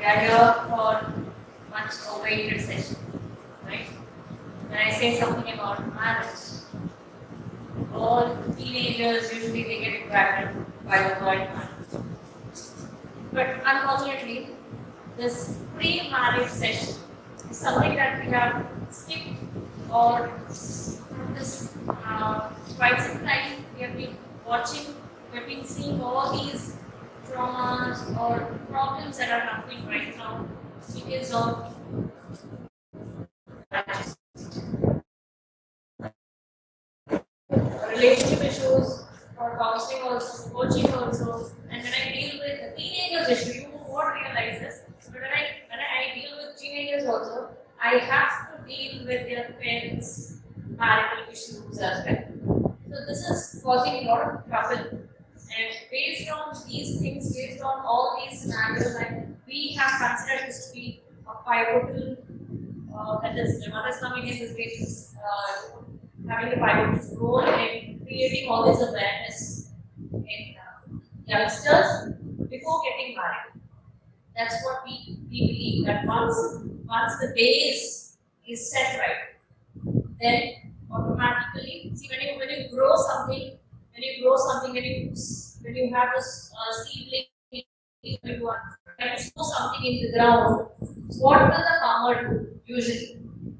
We are here for much awaited session, right? When I say something about marriage, all teenagers usually they get attracted by the word marriage. But unfortunately, this pre-marriage session is something that we have skipped or from this quite some time we have been watching, we have been seeing all these traumas or problems that are happening right now because of relationship issues or counseling also, coaching also, and when I deal with the teenagers issue, you won't realize this, but when I deal with teenagers also, I have to deal with their parents' marital issues as well. So this is causing a lot of trouble. And based on these things, based on all these scenarios, like we have considered this to be a pivotal, that is, the is coming in this case, having a pivotal role in creating all this awareness in youngsters before getting married. That's what we believe, that once the base is set right, then automatically, see when you grow something, when you have this seedling, when you are trying to sow something in the ground, what will the farmer do usually?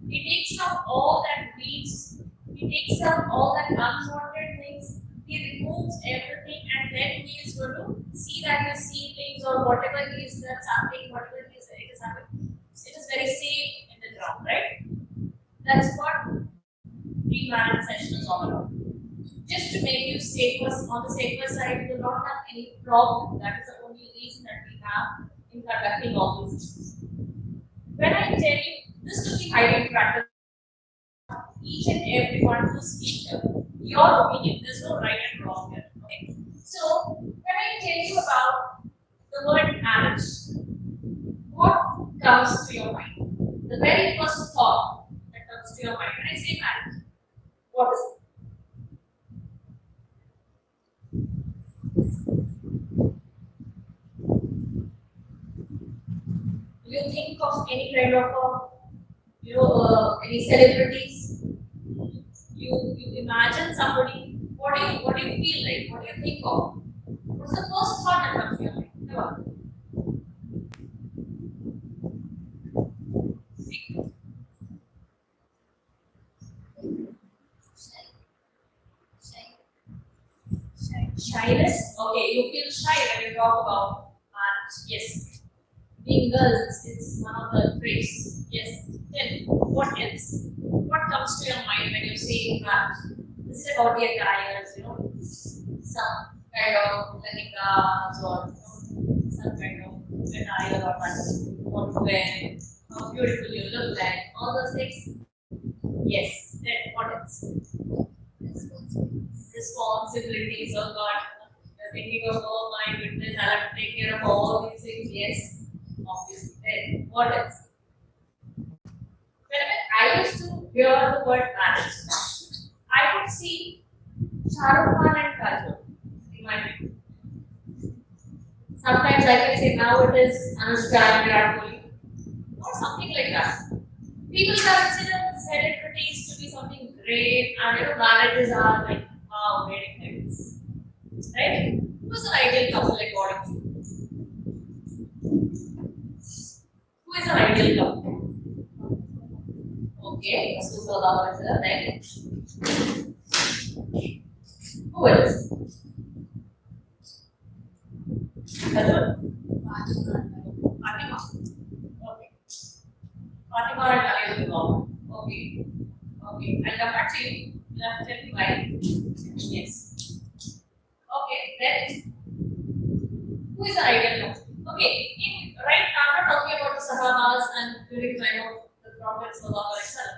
He takes out all that weeds, he takes out all that unwanted things, he removes everything, and then he is going to see that the seedlings or whatever it is that's happening, whatever it is that it is happening, it is very safe in the ground, right? That's what pre-marriage session is all about. Just to make you safer, on the safer side, you do not have any problem. That is the only reason that we have in conducting all these issues. When I tell you, this will be highly practical, each and everyone who speaks your opinion, there's no right and wrong here. Okay? So, when I tell you about the word marriage, what comes to your mind? The very first thought that comes to your mind when I say marriage, what is it? Do you think of any kind of any celebrities? You imagine somebody. What do you feel like? What do you think of? What's the first thought that comes to your mind? Come on. Shyness. Okay, you feel shy when you talk about marriage. Yes. Being girls, it's one of the traits. Yes. Then what else? What comes to your mind when you say marriage? Is it about the attires, some kind of lehengas or some kind of attire or what to wear, how beautiful you look like, all those things? Yes. Then what else? Responsibilities, oh God. You're thinking of, oh my goodness, I have to take care of all these things. Yes, obviously. Then what else? Whenever I used to hear the word marriage, I would see Shah Rukh Khan and Kajol in my mind. Sometimes I can say now it is Anushka and Virat Kohli or something like that. People consider celebrities to be something great, and marriages are like, wow, wedding nights. Right? Who's an ideal couple according to you? Who is an ideal couple? Okay, Susalama is there. Then who else? Hello? Fatima. Okay. Fatima and Ali will go. Okay. Okay. I'll come back to you. You have to tell me why. Yes. Okay. Then who is the ideal couple? Okay. Right now, I'm not talking about the Sahabas and during the time of the Prophet Sallallahu Alaihi Wasallam.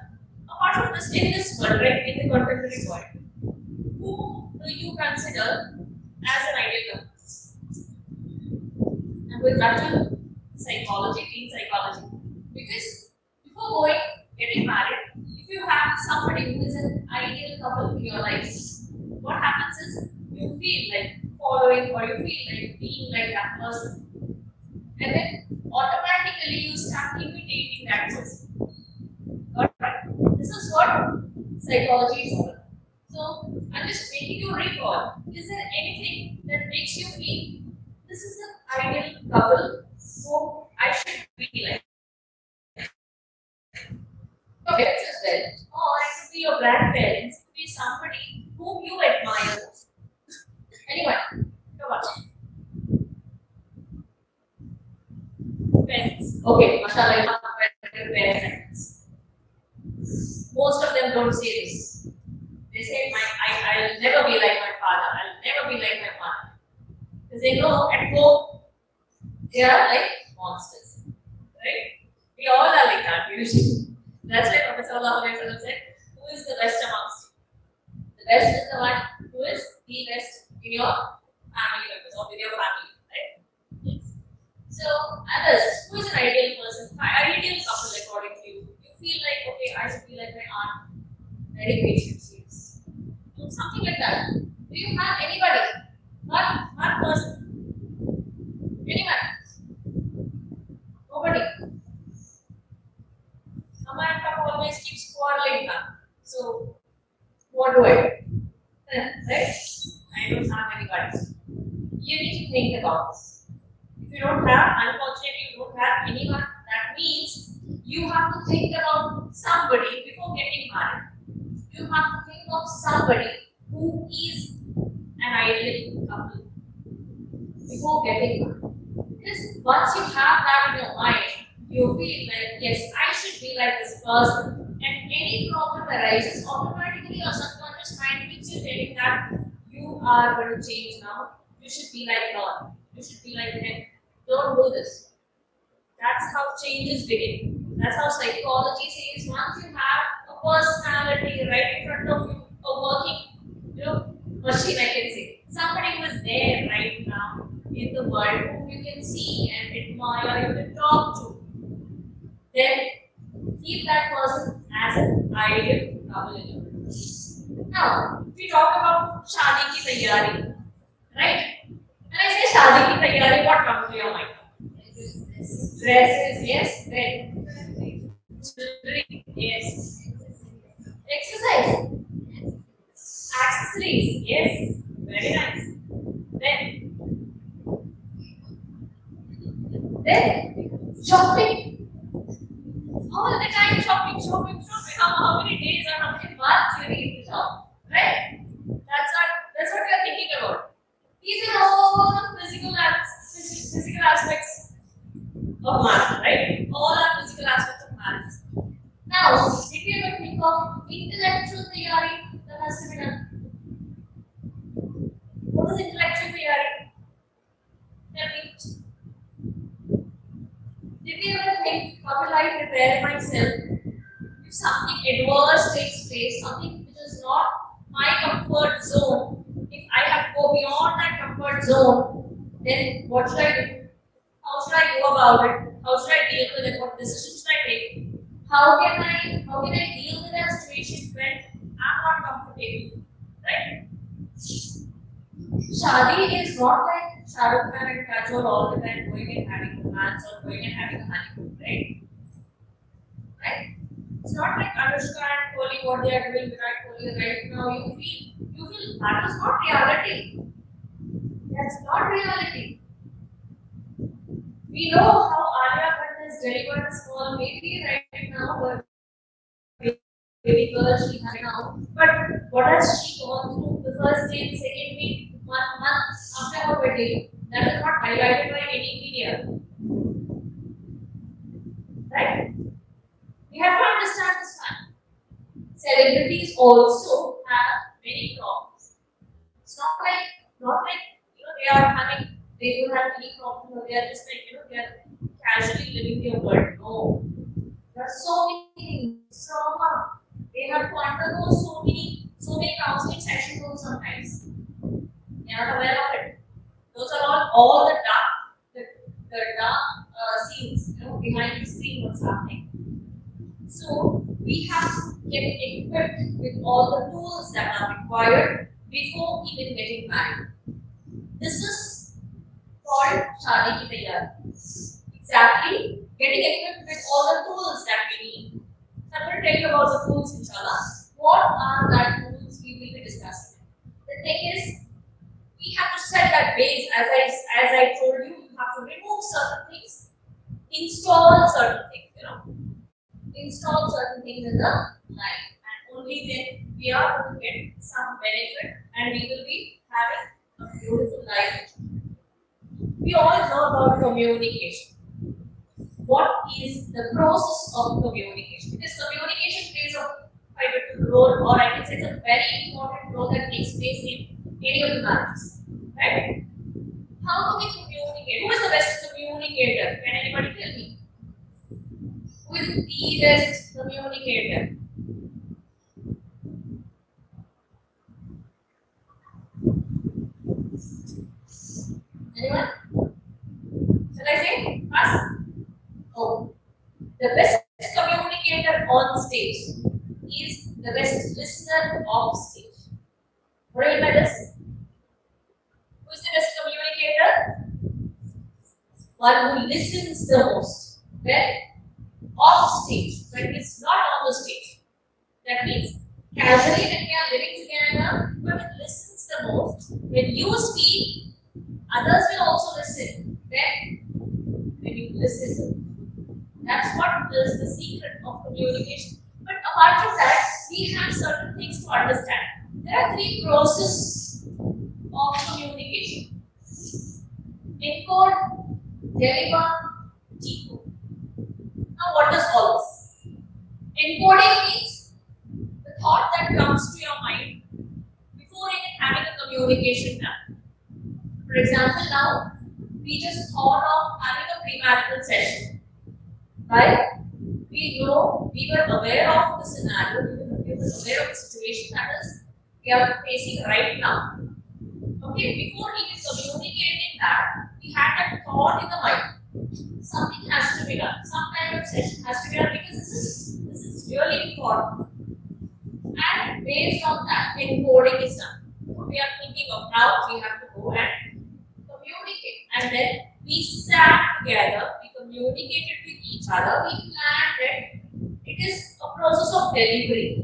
Apart from this, in this world, right, in the contemporary world, who do you consider as an ideal couple? And with that to psychology, teen psychology. Because before getting married, if you have somebody who is an ideal couple in your life, what happens is you feel like following or you feel like being like that person. And then automatically you start imitating that person. Got it? This is what psychology is all about. So I'm just making you recall. Is there anything that makes you feel this is an ideal couple who I should be like? Your parents as well, or it could be your grandparents, it could be somebody whom you admire. Anyone? Come on. Parents. Okay, mashallah, you have parents. Most of them don't say this. They say, I'll never be like my father, I'll never be like my mother. Because they know at home they are like monsters. Right? We all are like that usually. That's why Prophet ﷺ said, who is the best amongst you? The best is the one who is the best in your family members or with your family. Right? Yes. So, others, who is an ideal person? Ideal couple according to you. You feel like, okay, I should be like my aunt. Very patient, serious. Something like that. Do you have anybody? One person? Anyone? Nobody. Mama and Papa always keeps quarreling now. So, what do I do? Right? I don't have anybody. You need to think about this. If you don't have, unfortunately, you don't have anyone, that means you have to think about somebody before getting married. You have to think of somebody who is an ideal couple before getting married. Because once you have that in your mind, you feel like, yes, I should be like this person, and any problem arises, automatically your subconscious mind keeps you telling that you are going to change now. You should be like God. You should be like him. Don't do this. That's how changes begin. That's how psychology says once you have a personality right in front of you, a working, machine, I can say. Somebody who is there right now in the world whom you can see and admire, you can talk to. Then keep that person as an ideal couple in your life. Now, if we talk about Shadi ki taiyari, right? When I say Shadi ki taiyari, what comes to your mind? Dresses, yes. Then jewelry, yes. Exercise, accessories, yes. Very nice. Then shopping. All the time shopping. How many days or how many months you need to shop, right? That's what we are thinking about. These are all the physical aspects of marriage, right? All are physical aspects of marriage. Now, if you ever think of intellectual theory that has to be done, what is intellectual theory? Tell me. Did you ever think, how will I prepare myself if something adverse takes place, something which is not my comfort zone? If I have to go beyond that comfort zone, then what should I do? How should I go about it? How should I deal with it? What decisions should I take? How can I deal with that situation when I'm not comfortable? Right? Shadi is not like Shah Rukh Khan and Kajol all the time going and having romance or going and having a honeymoon, right? Right? It's not like Anushka and Kohli what they are doing Virat Kohli right now. You feel that is not reality. That's not reality. We know how Alia Bhatt has delivered a small baby right now, but baby girl she has now. But what has she gone through the first day, the second week, 1 month after her wedding? That is not highlighted by any media. Right? We have to understand this fact. Celebrities also have many problems. It's not like they don't have any problem or they are just like they are casually living their world. No. There are so many things. Trauma. They have to undergo so many counseling sessions also sometimes. They are not aware of it. Those are all the dark scenes, behind the screen what's happening. So we have to get equipped with all the tools that are required before even getting married. This is called Shadi Ki Taiyari. exactly getting equipped with all the tools that we need. So I'm going to tell you about the tools, inshallah. What are that tools we will be discussing? The thing is, we have to set that base. As I told you, you have to remove certain things, install certain things, install certain things in the life, and only then we are going to get some benefit, and we will be having a beautiful life. We all know about communication. What is the process of communication? Because communication plays a pivotal role, or I can say it's a very important role that takes place in any of the marriages. Right? How do we communicate? Who is the best communicator? Can anybody tell me? Who is the best communicator? Anyone? Shall I say? Us? Oh. The best communicator on stage is the best listener off stage. What do you mean by this? Who is the best communicator? One who listens the most. When off stage, when he's not on the stage. That means casually when we are living together, but listens the most. When you speak, others will also listen. When you listen. That's what is the secret of communication. But apart from that, we have certain things to understand. There are three processes of communication: encode, deliver, decode. Now, what does all this? Encoding means the thought that comes to your mind before even having a communication done. For example, now we just thought of having a premarital session. Right? We know, we were aware of the scenario, we were aware of the situation that is we are facing right now. Okay, before even communicating that, we had that thought in the mind. Something has to be done, some kind of session has to be done because this is really important. And based on that, encoding is done. What we are thinking of now, we have to go and communicate. And then we sat together, we communicated with each other, we planned it. It is a process of delivery.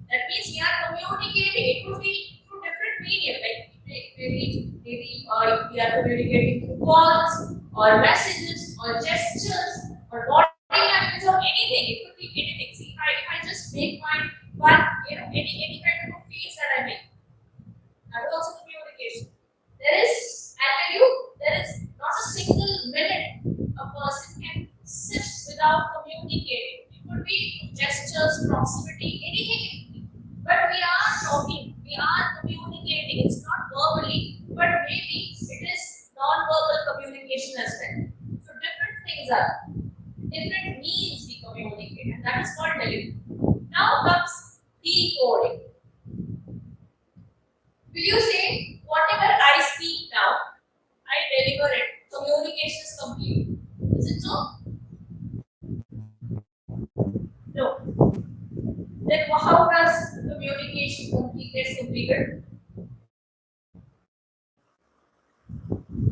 That means we are communicating. It could be through different medium, like maybe we are communicating through calls or messages or gestures or body language or anything. It could be anything. See, if I just make my one, any kind of a face that I make, that is also communication. I'll tell you, there is not a single minute a person can sit without communicating. It could be gestures, proximity, anything. But we are talking, we are communicating. It's not verbally, but maybe it is non-verbal communication as well. So different things are, different means we communicate, and that is called delivery. Now comes decoding. Will you say, whatever I speak now, I deliver it. Communication is complete. Is it so? No. Then how does communication gets completed?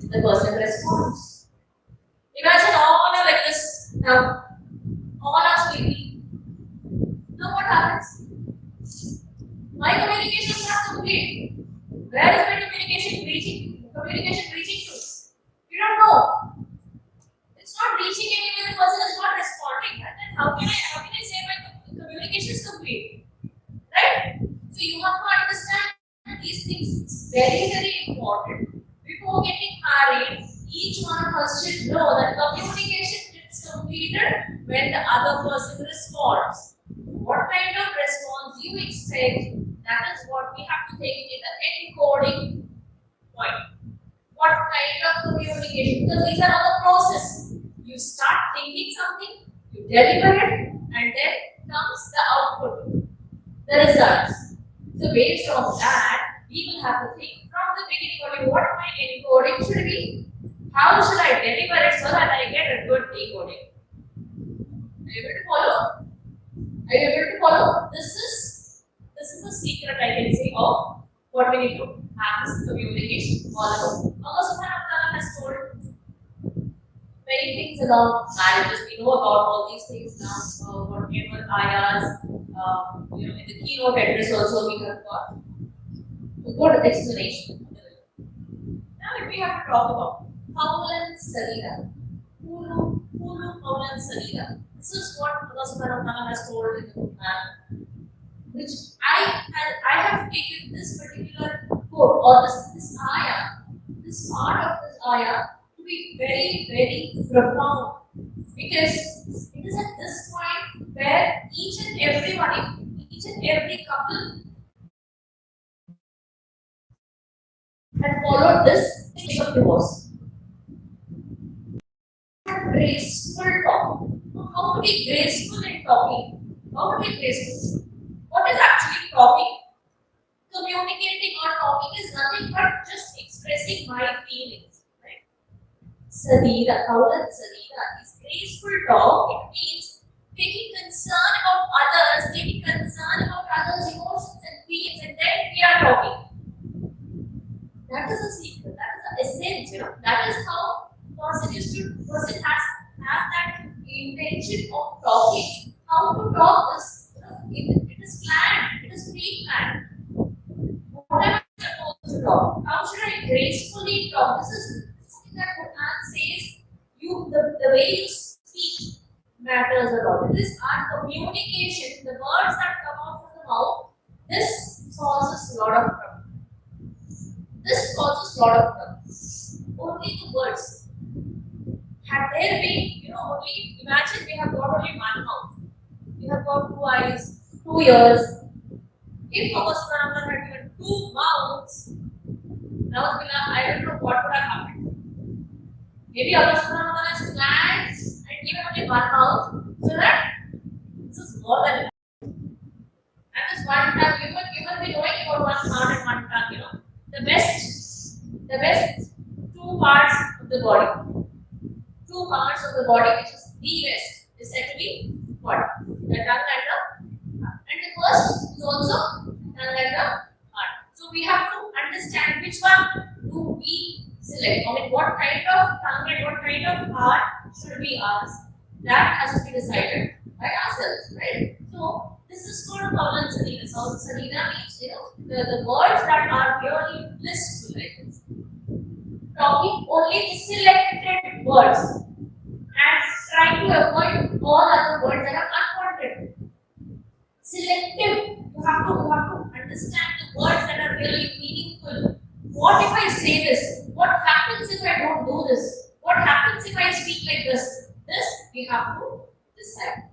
The person responds. Imagine all are like this now. All are sleeping. Now what happens? My communication is not complete. Where is my communication reaching? Communication reaching to? We don't know. It's not reaching anywhere. The person is not responding. And then how can I say my communication is complete? Right? So you have to understand these things. It's very, very important. Before getting married, each one of us should know that communication is completed when the other person responds. What kind of response you expect, that is what we have to take in the encoding point. What kind of communication? Because these are all the process. You start thinking something, you deliver it, and then comes the output, the results. So based on that, we will have to think from the beginning only what my encoding should be. How should I deliver it so that I get a good decoding? Are you able to follow? Are you able to follow? This is the secret, I can say, of what we need to have this communication all about. Allah subhanahu wa ta'ala has told many things about marriages. We know about all these things now. Whatever ayahs, in the keynote address also we have got a good explanation. Now, if we have to talk about Paul and Sarita, Hulu, Paul and Sarita. This is what Allah Subhanahu wa Taala has told in the Quran, which I have taken this particular quote or this ayah, this part of this ayah to be very, very profound, because it is at this point where each and every couple had followed this case of divorce. Graceful talk. How to be graceful in talking? How to be graceful? What is actually talking? Communicating or talking is nothing but just expressing my feelings. Right? Sadida, Kaulan Sadida is graceful talk. It means taking concern about others, taking concern about others' emotions and feelings, and then we are talking. That is a secret. That is the essence. That is how person has that intention of talking. How to talk is it is planned. It is pre-planned. What am I supposed to talk? How should I gracefully talk? This is something that Quran says. The way you speak matters a lot. It is our communication. The words that come out of the mouth. This causes a lot of trouble. Only the words. Had there been, only imagine we have got only one mouth. We have got 2 eyes, 2 ears. If Allah Subhanahu wa Taala had given 2 mouths, now I don't know what would have happened. Maybe Allah Subhanahu wa Taala has planned and given only one mouth, so that this is more than enough. At this one time, you must be knowing about one heart and one tongue. The best 2 parts of the body. 2 parts of the body, which is the best, is said to be what? The tongue and the first is also tongue and the heart. So we have to understand which one do we select. What kind of tongue and what kind of heart should be ours. That has to be decided by ourselves, right? So this is called Kaulan Sadida. So Sadida means the words that are really blissful, like this. Talking only the selected words and trying to avoid all other words that are unwanted. Selective. You have to understand the words that are really meaningful. What if I say this? What happens if I don't do this? What happens if I speak like this? This we have to decide.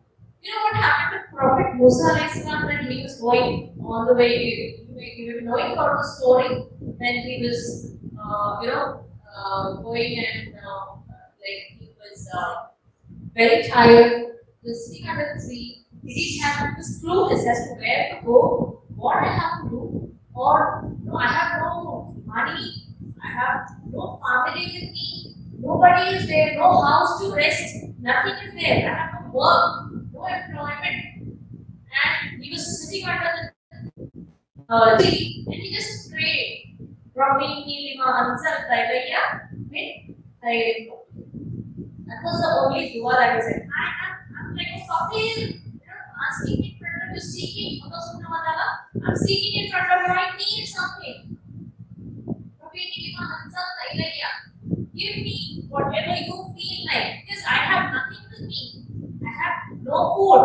You know what happened to Prophet Musa when he was going on the way? You were knowing about the story when he was, going and he was very tired. He was sitting under the tree. He didn't have this clueless as to where to go, what I have to do, or I have no money, I have no family with me, nobody is there, no house to rest, nothing is there, I have no work, no employment. And he was sitting under the tree and he just prayed. That was the only dua that he said. I'm like a fakir, asking in front of you, seeking Allah Subhanahu wa Taala. I'm seeking in front of you, I need something. Give me whatever you feel like, because I have nothing with me. I have no food.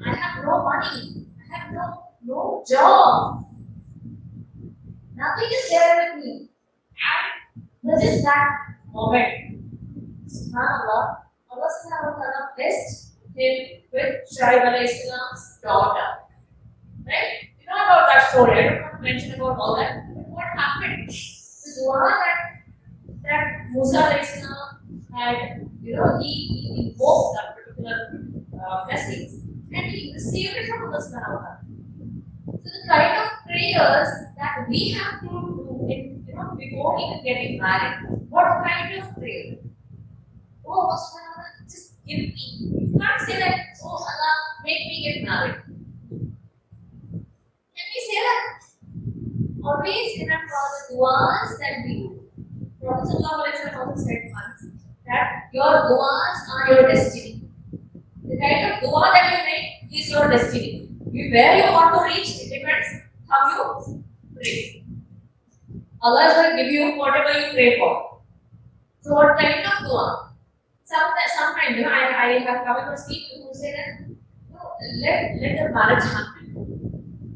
I have no money. I have no job. Nothing is there with me. And this is that moment. SubhanAllah, Allah Subhanahu wa Taala blessed him with Shuaib alayhi salam's daughter. Right? You know about that story. I don't want to mention about all that. But what happened? The dua that Musa alayhi salam had, he invoked that particular blessings and he received it from Allah Subhanahu wa Taala. So the kind of prayers that we have to do before even getting married. What kind of prayer? Oh, Allah Subhanahu wa Taala, just give me. You can't say that, oh Allah, make me get married. Can we say that? Always remember the duas that we do. Prophet ﷺ also said once that your duas are your destiny. The kind of dua that you make is your destiny. Where you want to reach, it depends how you pray. Allah is going to give you whatever you pray for. So what kind of dua? Sometimes I have come across people who say that let the marriage happen.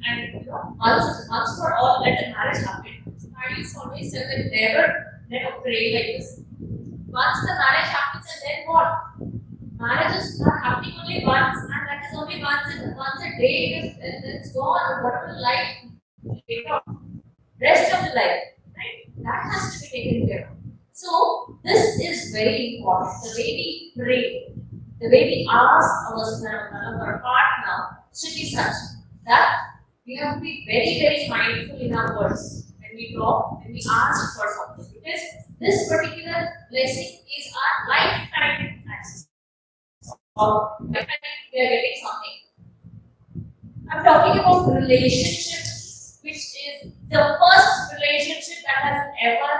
And once for all, let the marriage happen. I used to always say that never pray like this. Once the marriage happens, and then what? Marriage is not happening only once, and that is only once a day. It's gone. Whatever life, rest of the life, right? That has to be taken care of. So this is very important. The way we pray, the way we ask our partner should be such that we have to be very, very mindful in our words when we talk, when we ask for something. Because this particular blessing is our lifetime access. Or lifetime we are getting something. I'm talking about relationships, which is the first relationship that has ever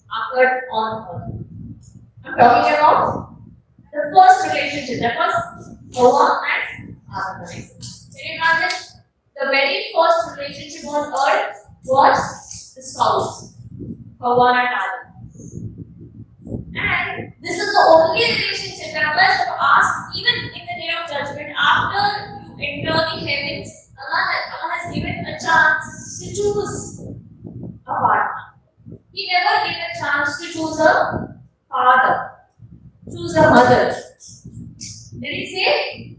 occurred on earth. I'm talking about the first relationship that was Noah and Adam. Can you imagine? The very first relationship on earth was the spouse, Noah and Adam. And this is the only relationship that Allah is going to ask, even in the day of judgment, after you enter the heavens, Allah has given a chance to choose a partner. He never gave a chance to choose a father, choose a mother. Did he say,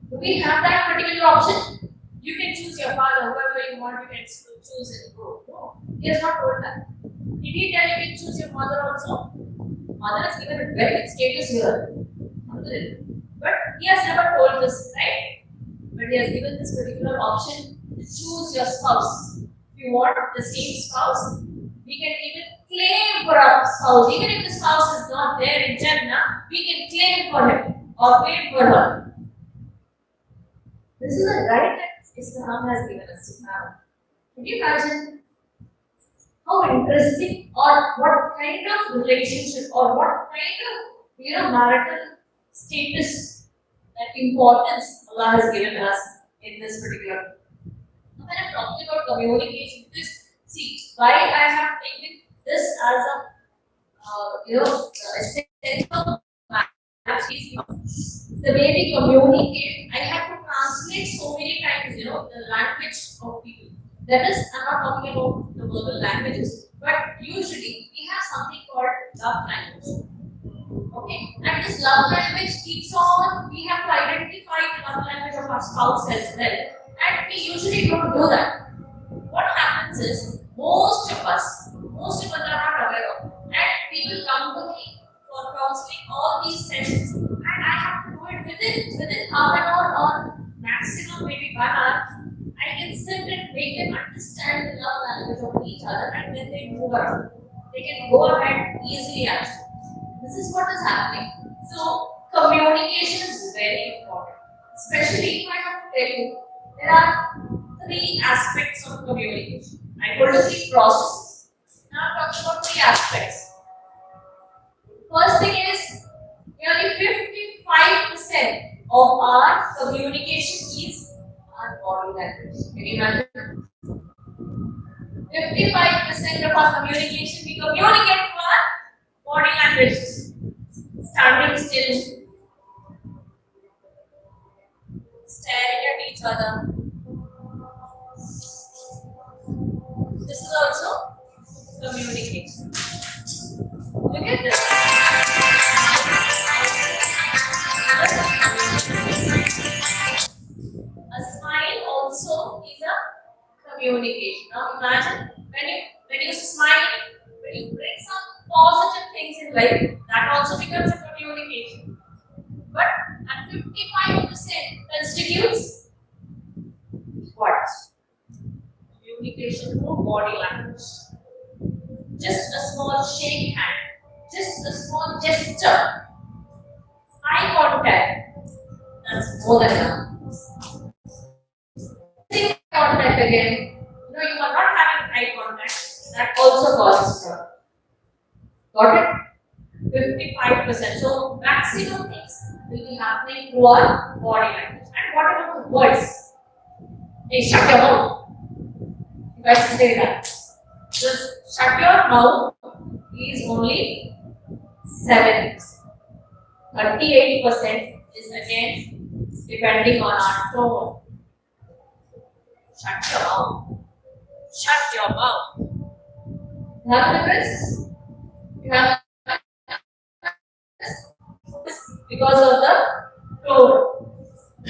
do we have that particular option? You can choose your father, whoever you want, you can choose it. No, he has not told that. Did he tell you can choose your mother also? Mother is given a very good status here. But he has never told this, right? But he has given this particular option to choose your spouse. If you want the same spouse, we can even claim for our spouse. Even if the spouse is not there in Jannah, we can claim for him or claim for her. This is a right that Islam has given us to have. Can you imagine how interesting or what kind of relationship or what kind of marital status, that importance Allah has given us in this particular. When I'm talking about communication, because see, why I have taken this as essential matter is the way we communicate. I have to translate so many times, the language of people. That is, I'm not talking about the verbal languages, but usually we have something called love language. Okay, and this love language keeps on. We have to identify the love language of our spouse as well, and we usually don't do that. What happens is most of us are not aware of, and people come to me for counseling all these sessions, and I have to do it within half an hour or maximum maybe 1 hour. I can sit and make them understand the love language of each other, and then they move around. They can go ahead easily actually. This is what is happening. So communication is very important. Especially if I have to tell you, there are 3 aspects of communication. I told you 3 processes. Now I'm talking about 3 aspects. First thing is, nearly 55% of our communication is our body language. Can you imagine? 55% of our communication, we communicate through our body language. Standing still, staring at each other. This is also communication. Look at this. A smile also is a communication. Now imagine when you smile, when you bring some positive things in life, that also becomes a communication. But at 55% constitutes what? Communication through body language. Just a small shake hand, just a small gesture, eye contact. That's more than enough. Contact again. You are not having eye contact. That also causes trouble. Got it? 55%. So maximum things will be happening through our body language. And what about the words? Hey, shut your mouth. If I say that, just shut your mouth is only 7%. 38% is again depending on our tone. Shut your mouth. Shut your mouth. You have a difference? You have because of the tone.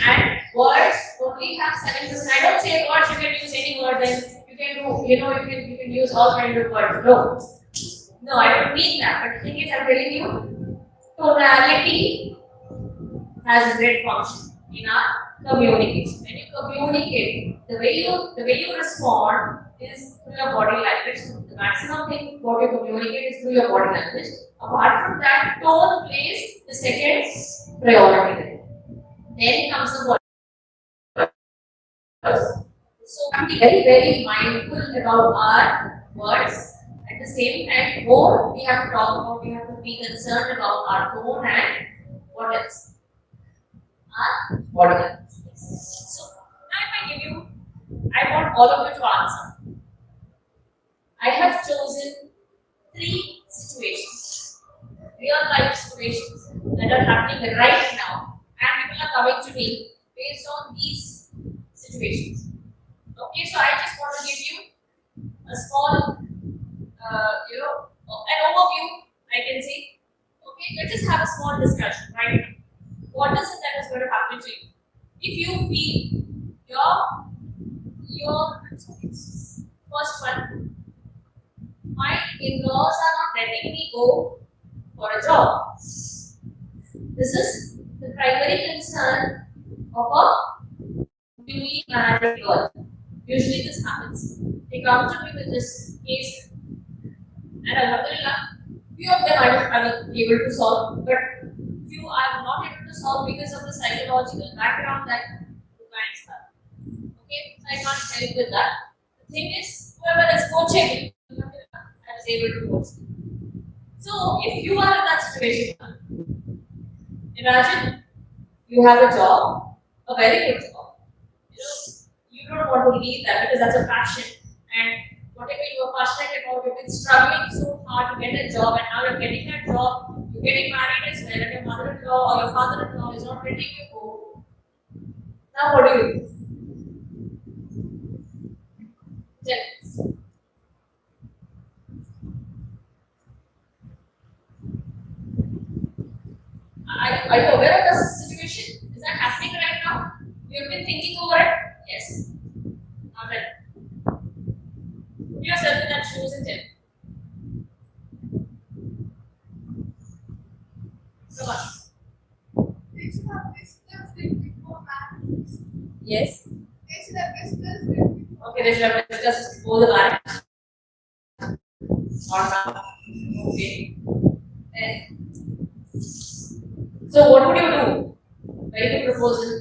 And words only have 7%. I don't say words, you can use any word, then you can do, you can use all kinds of words. No, I don't mean that. But the thing is, I'm telling you, tonality has a great function in our communication. When you communicate, the way you respond is through your body language. The maximum thing what you communicate is through your body language. Apart from that, tone plays the second priority. Then comes the body. So be very, very mindful about our words. At the same time, more we have to talk about, we have to be concerned about our tone and what else? Our body language. So now if I give you, I want all of you to answer. I have chosen 3 situations, real life situations that are happening right now, and people are coming to me based on these situations. Okay, so I just want to give you a small, an overview. I can say, okay, let's just have a small discussion, right? What is it that is going to happen to you if you feel your first one? My in-laws are not letting me go for a job. This is the primary concern of a newly married girl. Usually this happens. They come to me with this case, and alhamdulillah, few of them I was able to solve, but few I am not able to solve because of the psychological background that the clients have. Okay, so I can't help with that. The thing is, whoever is coaching, I was able to coach. So if you are in that situation, imagine you have a job, a very good job. You don't want to leave that because that's a passion, and whatever you are passionate about, you've been struggling so hard to get a job, and now you're getting that job, you're getting married as well, and your mother-in-law or your father-in-law is not letting you go. Now what do you do? Tell us. Are you aware of the situation? Is that happening right now? You've been thinking over it? Yes. Alright. Put yourself in that shoes and tell. Come on. They should have discussed it before marriage. Yes. They should have discussed it before. Okay, they should have discussed before the marriage. Or now. Okay. And so what would you do? Very good proposal.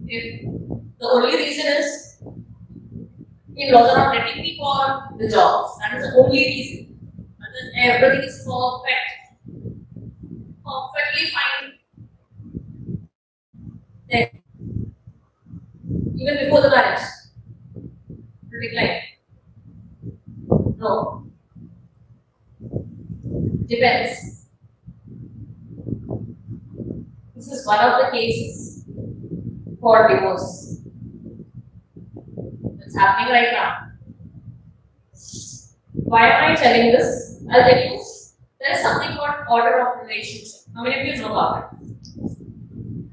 If the only reason is in-laws are not letting me for the job, that is the only reason. Because everything is perfectly fine. Then, even before the marriage, to decline. No. Depends. This is one of the cases for divorce. It's happening right now. Why am I telling this? I'll tell you. There is something called order of relationship. How many of you know about it?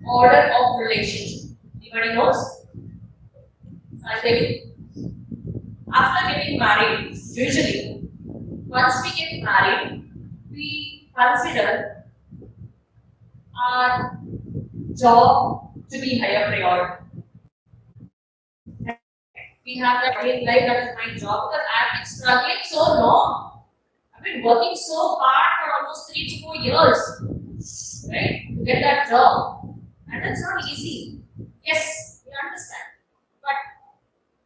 Order of relationship. Anybody knows? I'll tell you. After getting married, usually, once we get married, we consider our job to be higher priority. We have that in life, that is my job, because I have been struggling so long. I've been working so hard for almost 3 to 4 years, right, to get that job. And it's not easy. Yes, we understand. But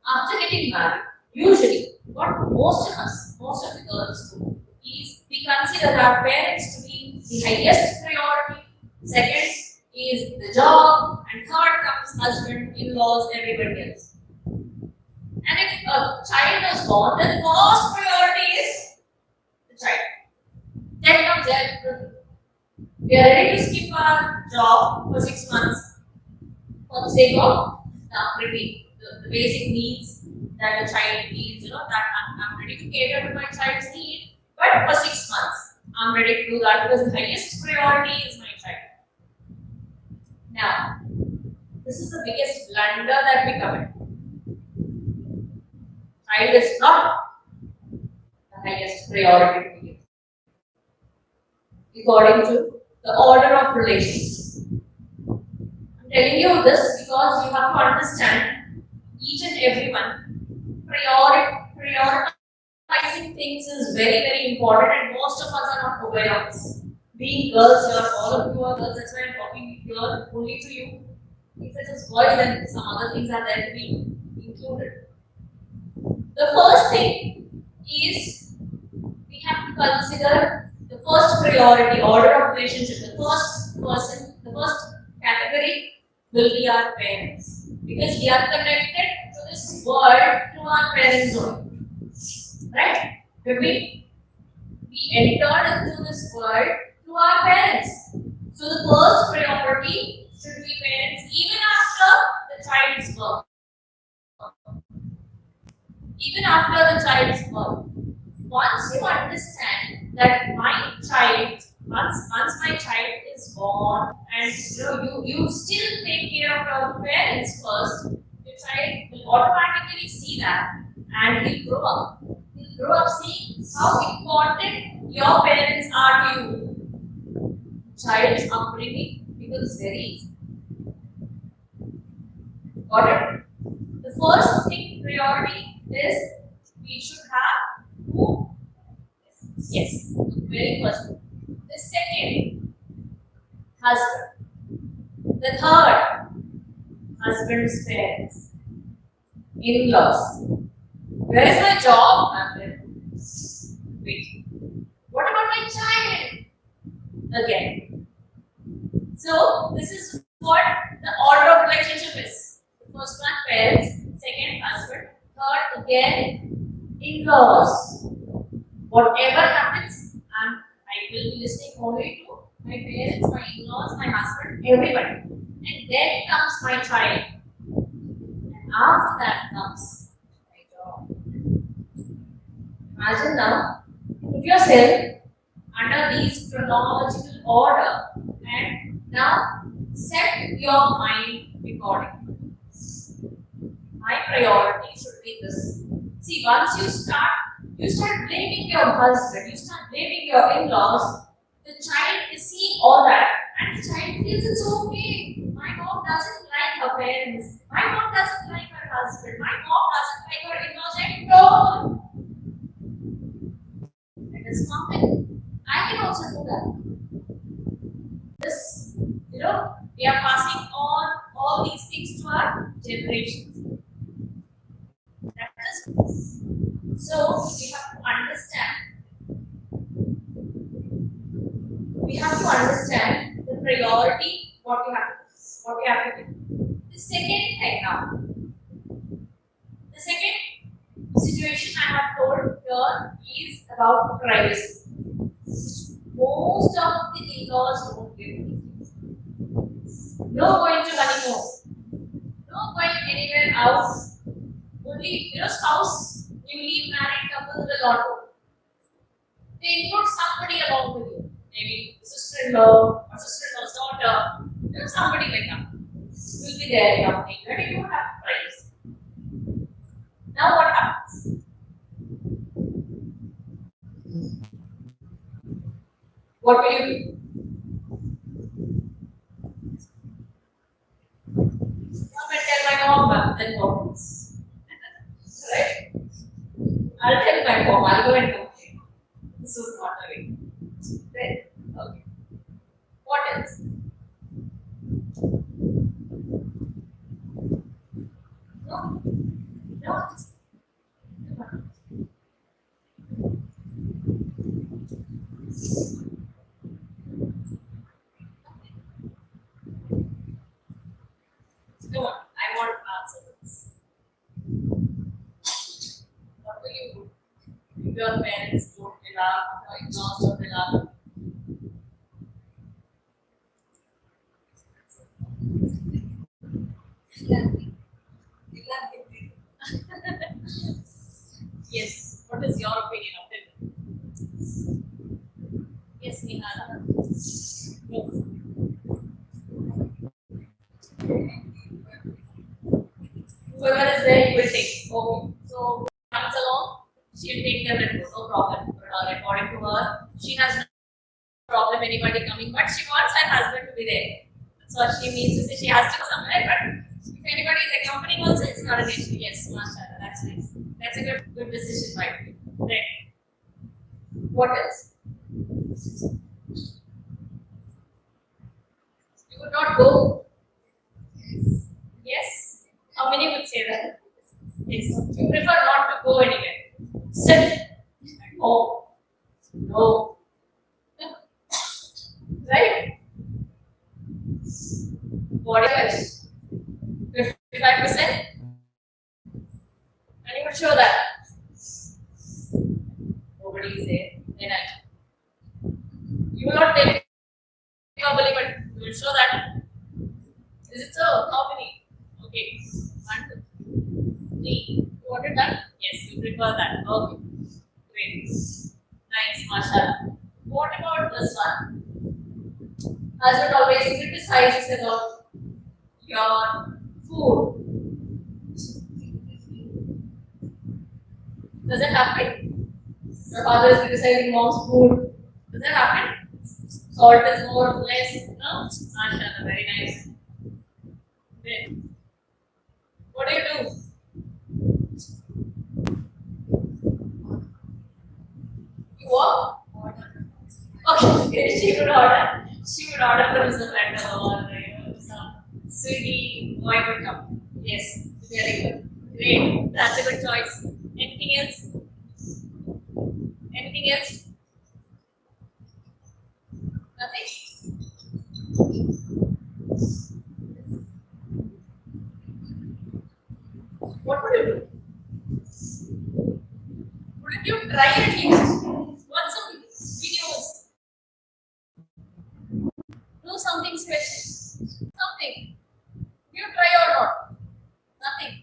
after getting married, usually, what most of the girls do is we consider our parents to be highest priority, second is the job, and third comes husband, in-laws, everybody else. And if a child is born, then first priority is the child. Then comes everything. We are ready to skip our job for 6 months for the sake of meeting the basic needs that the child needs, that I'm ready to cater to my child's need, but for 6 months, I'm ready to do that because the highest priority is my child. Now, this is the biggest blunder that we commit. Child is not the highest priority to you, according to the order of relations. I'm telling you this because you have to understand each and everyone. Prioritizing things is very, very important, and most of us are not aware of this. Being girls here, all of you are girls, that's why I'm talking here only to you. If it is boys, then some other things are there to be included. The first thing is we have to consider the first priority order of relationship. The first person, the first category will be our parents, because we are connected to this world through our parents only. Right? When we entered into this world through our parents. So the first priority should be parents even after the child's birth. Even after the child's birth. Once you understand that my child, once my child is born, and you still take care of your parents first, your child will automatically see that, and he'll grow up. He'll grow up seeing how important your parents are to you. Child's upbringing becomes very easy. Got it? The first thing priority is we should have who? Yes, very first. The second, husband. The third, husband's parents. In-laws. Where is my job? Wait. What about my child? Again. So, this is what the order of relationship is. The first one, parents. Second, husband. Third, again, in-laws. Whatever happens, I will be listening only to my parents, my in-laws, my husband, everybody. And then comes my child. And after that comes my job. Imagine now, put yourself under these chronological order and now set your mind accordingly. My priority should be this. See, once you start blaming your husband, you start blaming your in-laws, the child is seeing all that and the child feels it's okay. My mom doesn't like her parents. My mom doesn't like her husband. My mom doesn't like her in-laws at all. It is common. I can also do that. This, we are passing on all these things to our generations. That is, so we have to understand the priority, what we have to do. The second thing now. The second situation I have told here is about privacy. Most of the in-laws don't give these things. No going to honeymoon. No going anywhere else. Only, spouse, newly married couple will not go. They include somebody along with you. Maybe sister-in-law or sister-in-law's daughter. Somebody like that. Will be there helping you, and you don't have privacy. Now what happens? What will you do? Come and tell my mom, then what happens? Right? I'll tell my mom, I'll go and complain. This is not a way. Right? Okay. What else? No. No. will you do? If your parents don't belong, or in-laws don't belong. Yes. What is your opinion of it? Yes, Nihal. No. Whoever is there, you will take. Okay. So comes along, she'll take the report, no problem. According to her, she has no problem anybody coming, but she wants her husband to be there. That's what she means to say. She has to go somewhere, but if anybody is accompanying also, it's not an issue. Yes, mashallah, that's nice. That's a good decision, right? Right. What else? You would not go. Yes. How many would say that? Yes. You prefer not to go anywhere. Sit at home. No. Right? What else? 55%? And you would show that. Nobody is there. Then you will not take verbally, but you will show that. Is it so? How many? Okay. 1, 2, 3. You wanted that? Yes, you prefer that. Okay. Great. Nice, mashallah. What about this one? Husband always criticizes about your food. Does it happen? Your father is criticizing mom's food. Does that happen? Salt is more, less? No? Mashallah, very nice. Then, what do you do? You walk? Okay, she would order. She would order from Zomato or some Swiggy. Boy would come. Yes, very good. Great. That's a good choice. Anything else? Anything else? Nothing? What would you do? Wouldn't you try at least? Watch some videos. Do something special. Something. You try or not? Nothing.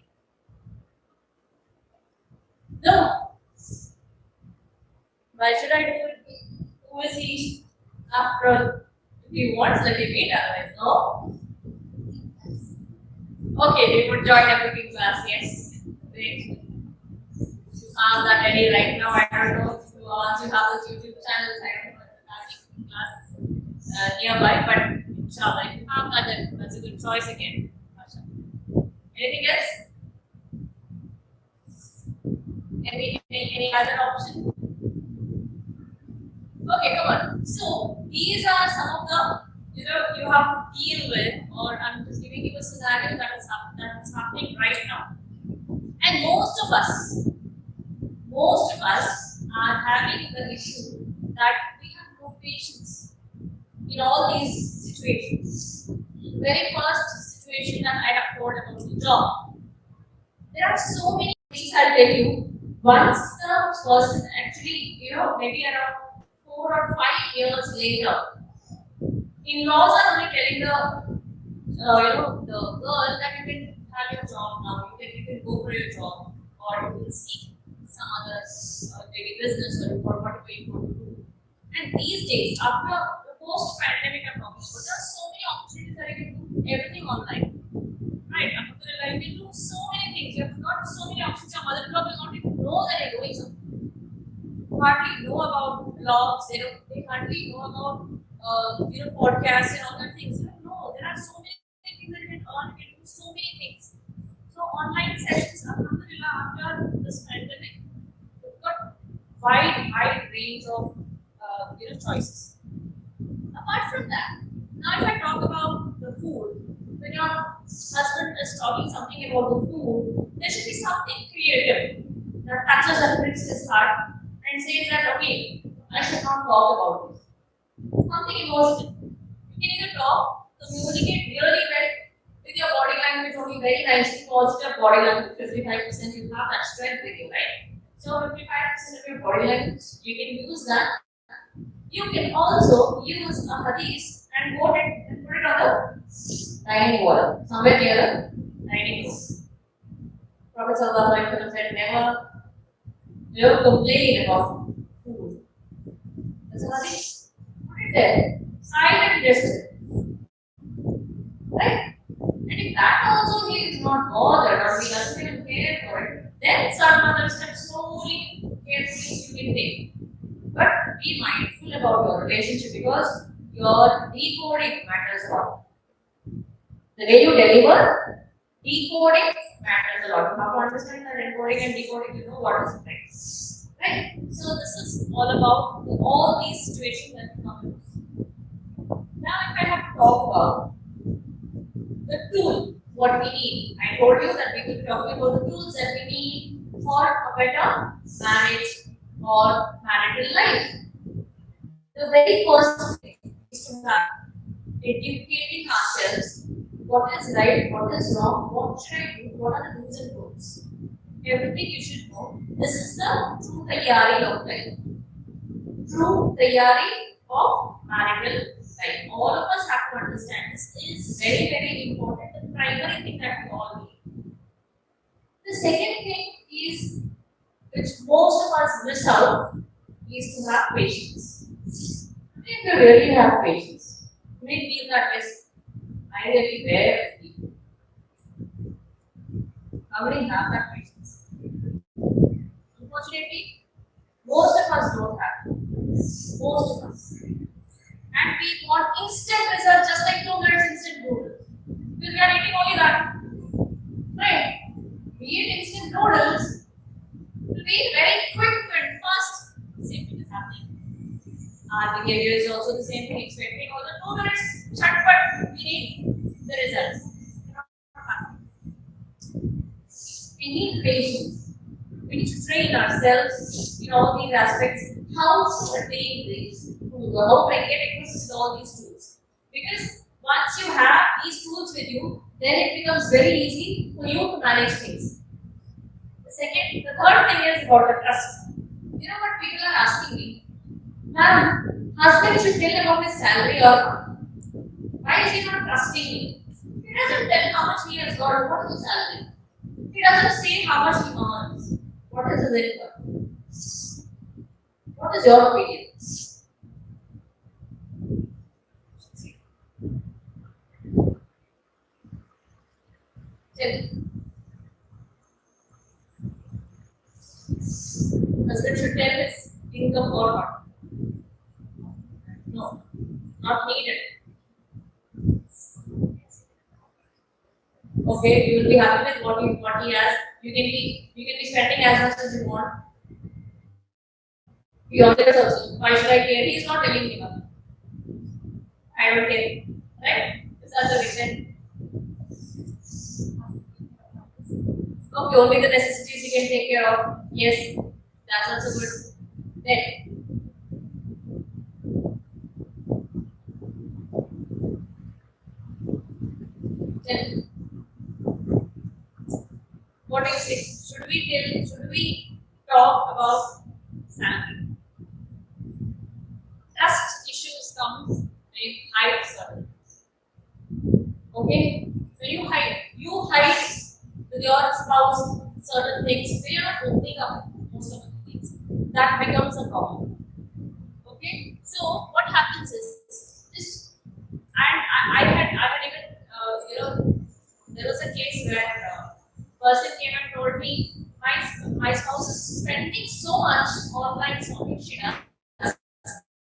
No. Why should I do it? Who is he? After all, if he wants, let him eat, otherwise, no. Okay, we would join a cooking class, yes. Great. That ready right now. I don't know if you want to have those YouTube channels. I don't know if you have classes nearby, but inshallah, if you have that, then that's a good choice again. Anything else? Any other option? Okay, come on. So these are some of the you have to deal with, or I'm just giving you a scenario that's happening right now. And most of us are having the issue that we have no patience in all these situations. The very first situation that I have told about the job, there are so many things I'll tell you. Once the person actually, maybe around 4 or 5 years later, in-laws are only telling the girl that you can have your job now, you can go for your job, or you will seek some other maybe business or whatever you want to do. And these days, after the post-pandemic, I'm talking about, there are so many opportunities that you can do everything online. Right? Alhamdulillah, you can do so many things. You have got so many options. Your mother-in-law will not even know that you're doing something. You hardly know about blogs. They hardly know about podcasts and all that things. No, there are so many things that you can earn. You can do so many things. So online sessions, alhamdulillah, after this pandemic, we've got wide range of choices. Apart from that, now if I talk about the food, when your husband is talking something about the food, there should be something creative that touches and pricks his heart and says that, okay, I should not talk about this. Something emotional. You can either talk, communicate really well with your body language, only very nicely, positive body language, 55% you have that strength with you, right? So 55% of your body language, you can use that. You can also use a hadith and quote it and put it on the dining wall, somewhere near the dining room. Prophet Sallallahu Alaihi Wasallam said, never complain about food. That's a hadith. Put it there. Silent gesture. Right? And if that also he is not bothered or he doesn't even care for it, then some other steps slowly, carefully you can take. But be mindful about your relationship because your decoding matters a lot. The way you deliver, decoding matters a lot. You have to understand that encoding and decoding, you know what is right. Right? So this is all about all these situations that come in. Now if I have to talk about the tool, what we need. I told you that we will be talking about the tools that we need for a better marriage or marital life. The very first thing is to have educating ourselves what is right, what is wrong, what should I do, what are the do's and don'ts. Everything you should know. This is the true tayyari of life. True tayyari of marital life. All of us have to understand this is very, very important. The primary thing that we all need. The second thing is, which most of us miss out, is to have patience. If you really have patience, you may feel that yes, I really bear with people. How many have that patience? Unfortunately, most of us don't have it. Most of us. And we want instant results just like 2 minutes instant noodles. Because we are eating only that. Right? We eat instant noodles. It will be very quick and fast. Same thing is happening. Our behavior is also the same thing, expecting all the 2 minutes, but we need the results. We need patience. We need to train ourselves in all these aspects. How to attain these tools, or how to get across with all these tools. Because once you have these tools with you, then it becomes very easy for you to manage things. The third thing is about the trust. You know what people are asking me? Ma'am, husband should tell about his salary or not. Why is he not trusting me? He doesn't tell how much he has got, what is his salary. He doesn't say how much he earns. What is his income? What is your opinion? Tell me. Husband should tell his income or not. No, not needed. Okay, you will be happy with what he has. You can be spending as much as you want. Beyond that also. Why should I care? He is not telling me nothing. I don't care. Right? Is that the reason? Okay, only the necessities you can take care of. Yes, that's also good. Then then what do you say? Should we talk about salary? Trust issues comes when you hide certain things. Okay? When you hide with your spouse certain things, they are not opening up most of the things. That becomes a problem. Okay? So what happens is just I had even there was a case where a person came and told me my spouse is spending so much online shopping. She does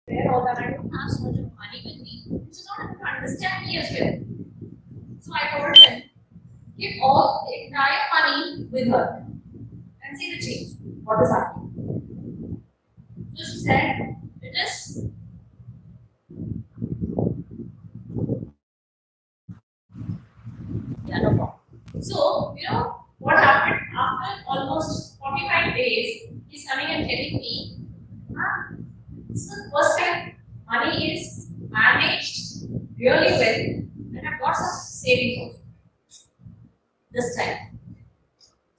where all that I don't have so much of money with me. She does not even understand me as well. So I told him, give all the entire money with her and see the change. What is happening? So she said, it is yeah, no problem. So, what happened after almost 45 days, he's coming and telling me, this is the first time money is managed really well and I've got some savings also this time.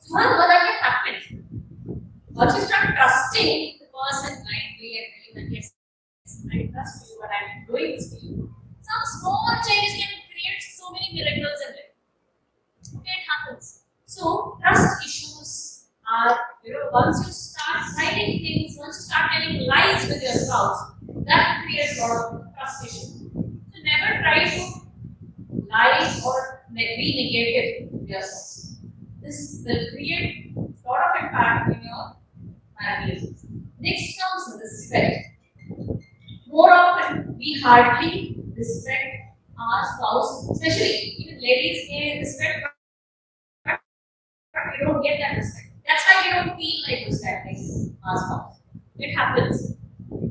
So, what that can happen? Once you start trusting the person blindly and telling that yes, I trust you, but I'm doing this for you. Some small changes can create so many miracles in life. Okay, it happens. So trust issues are, once you start hiding things, once you start telling lies with your spouse, that creates a lot of trust issues. So never try to lie or be negative with your spouse. This will create a lot of impact in your marriage. Next comes respect. More often, we hardly respect our spouse, especially even ladies may respect, but we don't get that respect. That's why we don't feel like respecting our spouse. It happens.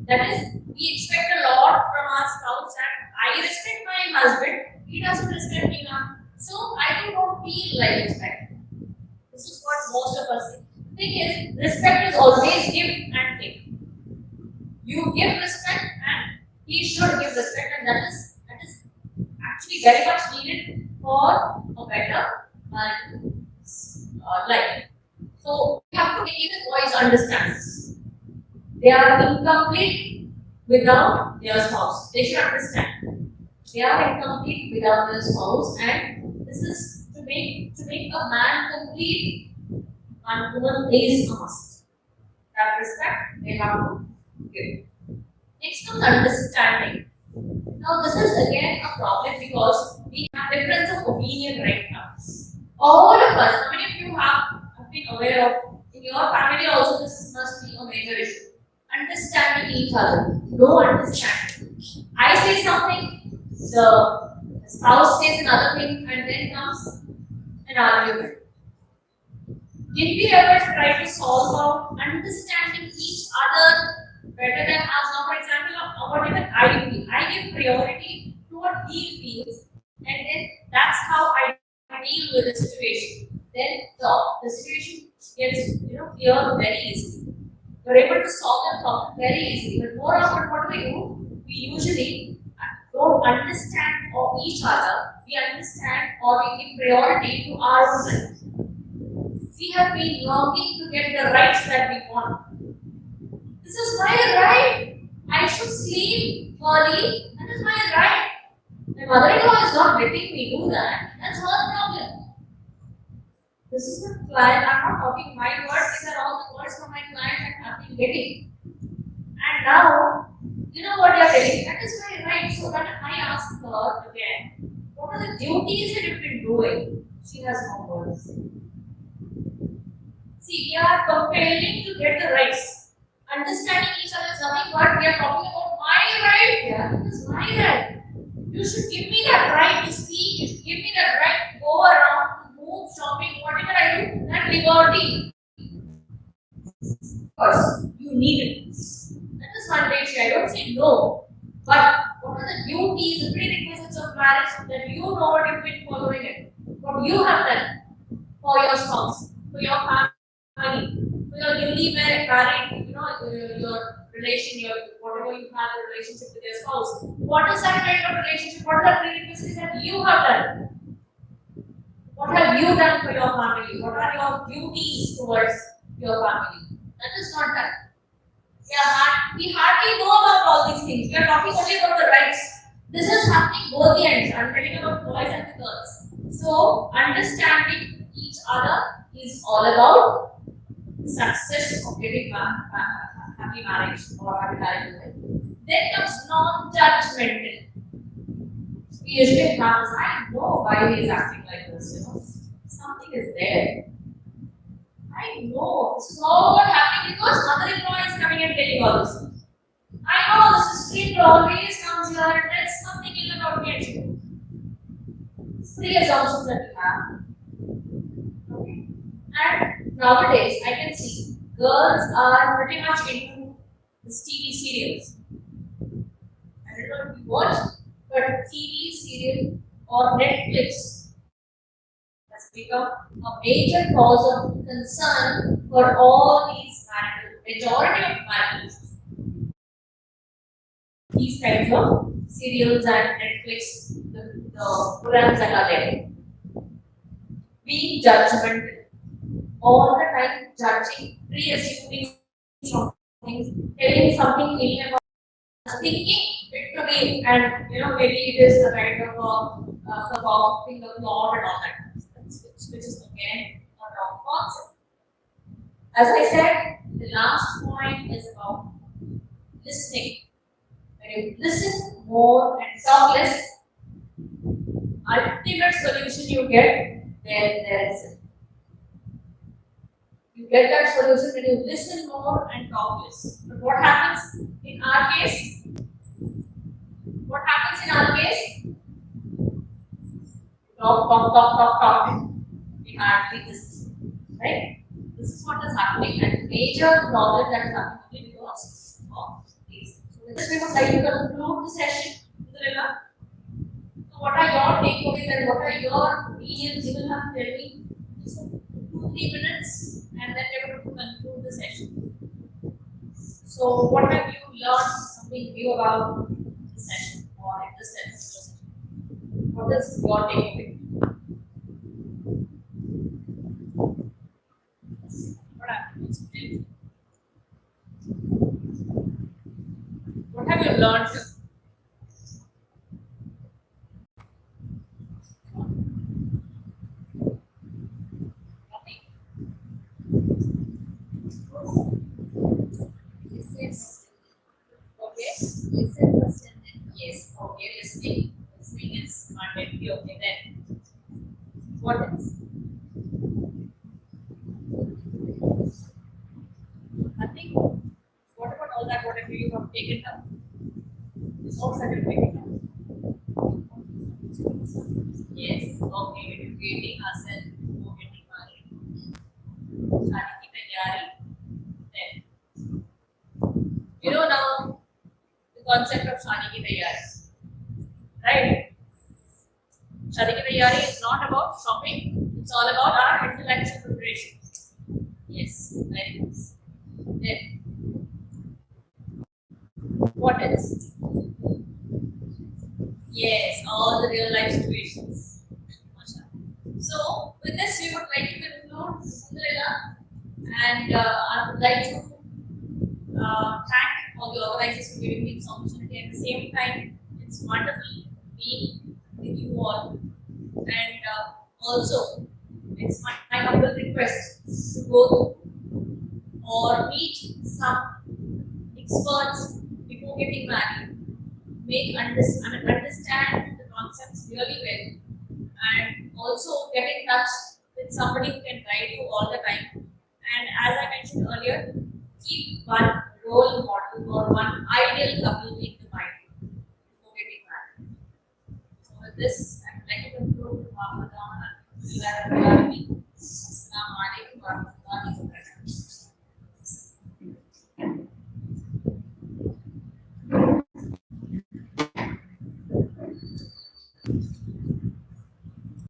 That is, we expect a lot from our spouse, and I respect my husband, he doesn't respect me now. So I don't feel like respect. This is what most of us say. The thing is, respect is always give and take. You give respect and he should give respect, and that is actually very much needed for a better life. So we have to make even boys understand. They are incomplete without their spouse. They should understand. They are incomplete without their spouse, and this is to make a man complete, one woman is a must. That respect they have to give. Next comes understanding. Now this is again a problem because we have difference of opinion right now. All of us, how many of you have been aware of in your family also this must be a major issue. Understanding each other. No understanding. I say something, the spouse says another thing, and then comes an argument. Did we ever try to solve out understanding each other better than us? Now, for example, whatever I feel, I give priority to what he feels, and then that's how I deal with the situation. Then the situation gets clear very easily. You're able to solve the problem very easily. But more often, what do? We usually don't understand of each other. We understand or we give priority to our own life. We have been longing to get the rights that we want. This is my right. I should sleep early. That is my right. My mother-in-law is not letting me do that. That's her problem. This is the client. I'm not talking my words. These are all the words from my client that I've been getting. And now, you know what you're telling? That is my right. So then I ask her again, what are the duties that you've been doing? She has no words. See, we are compelling to get the rights. Understanding each other is nothing but we are talking about my right. Yeah, it is my right. You should give me that right to speak. You should give me that right to go around, to move, shopping, whatever I do. That liberty. Of course, you need it. That is mandatory. I don't say no. But what are the duties, the prerequisites of marriage that you know what you've been following it? What you have done for your spouse, for your family, for your newly married, your relation, whatever you have a relationship with your spouse. What is that kind of relationship? What are the prerequisites that you have done? What have you done for your family? What are your duties towards your family? That is not done. We hardly know about all these things. We are talking only about the rights. This is happening both the ends. I'm telling about boys and the girls. So, understanding each other is all about success of getting happy marriage or happy marriage life. Then comes non-judgmental. We usually have this, I know why he is acting like this, Something is there. I know this is all happening because mother-in-law is coming and telling all this. I know the sister-in-law always comes here and tells something ill about me actually. It's three assumptions that we have. Okay. And nowadays I can see girls are pretty much into this TV serials. I don't know if you watch, but TV serial or Netflix has become a major cause of concern for all these majority of marriages. These kinds of serials and Netflix, the programs that are there. Being judgmental. all the time judging, pre-assuming something, telling something any about thinking it to be, and maybe it is a kind of a concocting of law and all that, which is again a wrong concept. As I said, the last point is about listening. When you listen more and talk less, ultimate solution you get, there is it. You get that solution when you listen more and talk less. But what happens in our case? What happens in our case? Talk, talk, talk, talk, talk. We hardly listen. Right? This is what is happening, and major problem that is happening because of these. So with this, we would like to conclude the session. So what are your takeaways and what are your opinions? You will have to tell me just 2-3 minutes, and then we are going to conclude the session. So what have you learned something new about the session or in the session? What is your takeaway? What happened? What have you learned? Listen. Okay. Listen first and then. Yes. Okay. Listening. Listening is mandatory. Okay. Then what else? Nothing. What about all that? What have you have taken down? What have you taken down? Yes. Okay. Educating ourselves before getting married. शादी की तैयारी. Then now the concept of शादी की तैयारी. Right? शादी की तैयारी is not about shopping. It's all about our intellectual preparation. Yes. Very nice. Then what else? Yes, all the real life situations. So, with this, we would like to conclude Cinderella, and I would like to thank all the organizers for giving me this opportunity. At the same time, it's wonderful being with you all, and also it's my humble request to go or meet some experts before getting married, understand the concepts really well, and also get in touch with somebody who can guide you all the time. And as I mentioned earlier, keep one role model or one ideal couple in the mind before getting married. So with this, I would like to conclude. Assalamu alaikum.